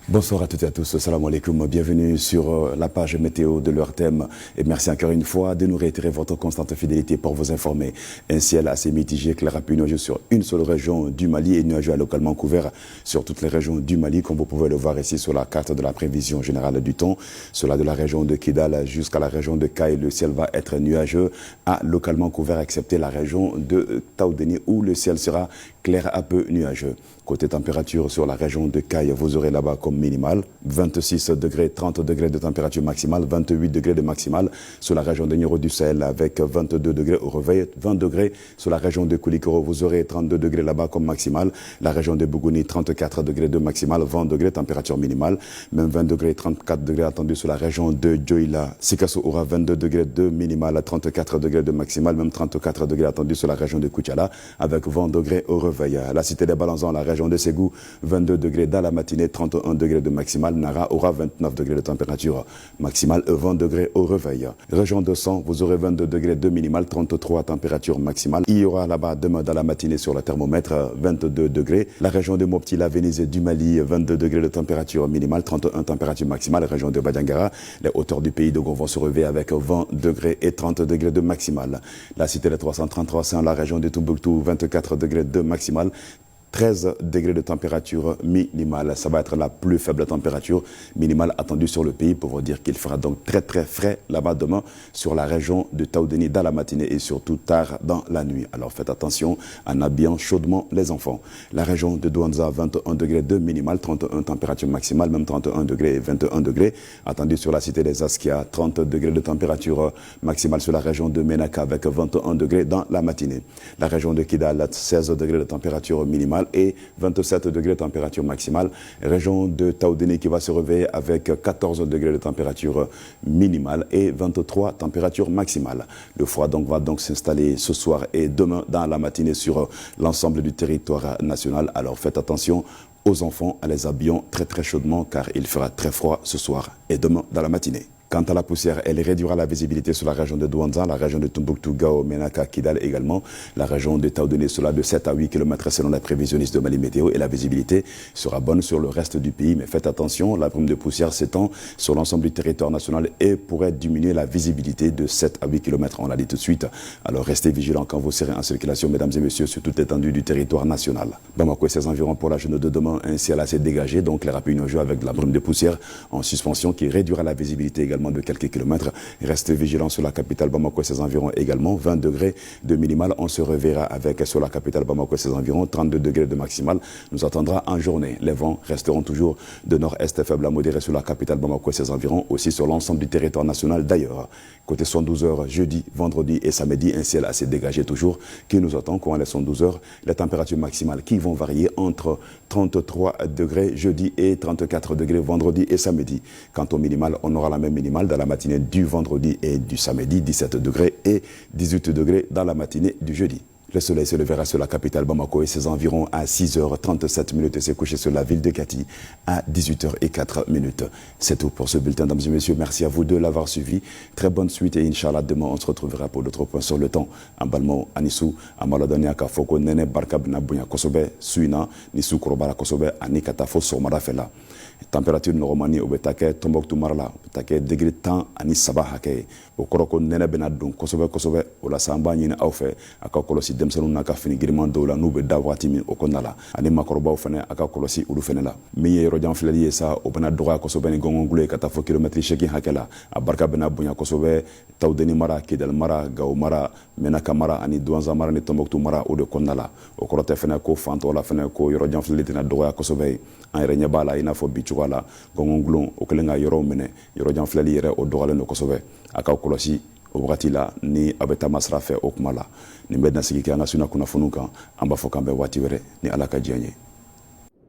Bonsoir à toutes et à tous, salam alaikum, bienvenue sur la page météo de leur thème et merci encore une fois de nous réitérer votre constante fidélité pour vous informer. Un ciel assez mitigé, clair à peu nuageux sur une seule région du Mali et nuageux localement couvert sur toutes les régions du Mali, comme vous pouvez le voir ici sur la carte de la prévision générale du temps. Cela de la région de Kidal jusqu'à la région de Kay, le ciel va être nuageux à localement couvert, excepté la région de Taoudeni où le ciel sera clair à peu nuageux. Côté température sur la région de Kay, vous aurez là-bas comme minimal 26 degrés, 30 degrés de température maximale, 28 degrés de maximale sur la région de Nioro du Sahel avec 22 degrés au réveil, 20 degrés sur la région de Koulikoro, vous aurez 32 degrés là-bas comme maximale, la région de Bougouni 34 degrés de maximale, 20 degrés température minimale, même 20 degrés, 34 degrés attendus sur la région de Djoila. Sikasso aura 22 degrés de minimale, 34 degrés de maximale, même 34 degrés attendus sur la région de Koutiala avec 20 degrés au réveil. La cité des Balanzans, la région de Ségou, 22 degrés dans la matinée, 31 degrés de maximale. Nara aura 29 degrés de température maximale, 20 degrés au réveil. Région de San, vous aurez 22 degrés de minimale, 33 température maximale. Il y aura là-bas demain dans la matinée sur le thermomètre 22 degrés. La région de Mopti, la Venise du Mali, 22 degrés de température minimale, 31 température maximale. Région de Badiangara, les hauteurs du pays de Gond vont se relever avec 20 degrés et 30 degrés de maximale. La cité des 333, c'est la région de Tombouctou, 24 degrés de maximale. 13 degrés de température minimale. Ça va être la plus faible température minimale attendue sur le pays pour vous dire qu'il fera donc très très frais là-bas demain sur la région de Taoudeni dans la matinée et surtout tard dans la nuit. Alors faites attention en habillant chaudement les enfants. La région de Douanza, 21 degrés de minimale, 31 température maximale, même 31 degrés et 21 degrés. Attendu sur la cité des Askia, 30 degrés de température maximale sur la région de Menaka avec 21 degrés dans la matinée. La région de Kidal, 16 degrés de température minimale et 27 degrés de température maximale. Région de Taoudeni qui va se réveiller avec 14 degrés de température minimale et 23 température maximale. Le froid donc va donc s'installer ce soir et demain dans la matinée sur l'ensemble du territoire national. Alors faites attention aux enfants en les habillant très très chaudement car il fera très froid ce soir et demain dans la matinée. Quant à la poussière, elle réduira la visibilité sur la région de Douanza, la région de Tombouctou, Gao, Menaka, Kidal également, la région de Taoudeni, cela de 7 à 8 km selon la prévisionniste de Mali Météo et la visibilité sera bonne sur le reste du pays. Mais faites attention, la brume de poussière s'étend sur l'ensemble du territoire national et pourrait diminuer la visibilité de 7 à 8 km, on l'a dit tout de suite. Alors restez vigilants quand vous serez en circulation, mesdames et messieurs, sur toute l'étendue du territoire national. Bamako et ses environs pour la journée de demain, un ciel assez dégagé, donc les rapides nuageux avec de la brume de poussière en suspension qui réduira la visibilité également de quelques kilomètres. Restez vigilants sur la capitale Bamako et ses environs également. 20 degrés de minimal. On se reverra avec sur la capitale Bamako et ses environs. 32 degrés de maximal. Nous attendra en journée. Les vents resteront toujours de nord-est faible à modéré sur la capitale Bamako et ses environs. Aussi sur l'ensemble du territoire national d'ailleurs. Côté 112 heures, jeudi, vendredi et samedi, un ciel assez dégagé toujours qui nous attend courant les 112 heures. Les températures maximales qui vont varier entre 33 degrés jeudi et 34 degrés vendredi et samedi. Quant au minimal, on aura la même minimale dans la matinée du vendredi et du samedi, 17 degrés et 18 degrés dans la matinée du jeudi. Le soleil se levera sur la capitale Bamako et ses environs à 6h37 et s'est couché sur la ville de Kati à 18h04. C'est tout pour ce bulletin, mesdames et messieurs. Merci à vous de l'avoir suivi. Très bonne suite et Inch'Allah, demain on se retrouvera pour d'autres points sur le temps. Ambalmo, Anisou, Amaladania, Kafoko, Nene, Barkabna, Bunya, Kosobe, Suina, Nisu, Korobara, Kosobe, Anikatafo, Somara, Fela. Température normanie au betake Tombouctou marla betake degré 10 ani saba hake o koroko nene bena dun kosobe kosobe o la samba nyina awfe aka kolosi demsanu na ka fini girman dola nube da wati min o konala ani makoroba fene aka kolosi ulu fene la mi yero jam flali sa o bena doga kosobe ni gongongule kata fo kilometri sheki hakela abarka bena bunya kosobe Taoudeni mara Kidal mara Gao mara Menaka mara ani Douanza mara ni Tombouctou mara o de konala o korote fene ko fanto la fene ko yero jam flali tina doga kosobe an renya bala ina fo bichugala gongongulon o kelenga yoro mene yoro jam flali yere o dogalen no kosobe aka kolosi o wakati la ni abeta masra fe o kuma la ni mbedna sigi ke anga suna kuna funuka amba fo kambe wati were ni alaka jianye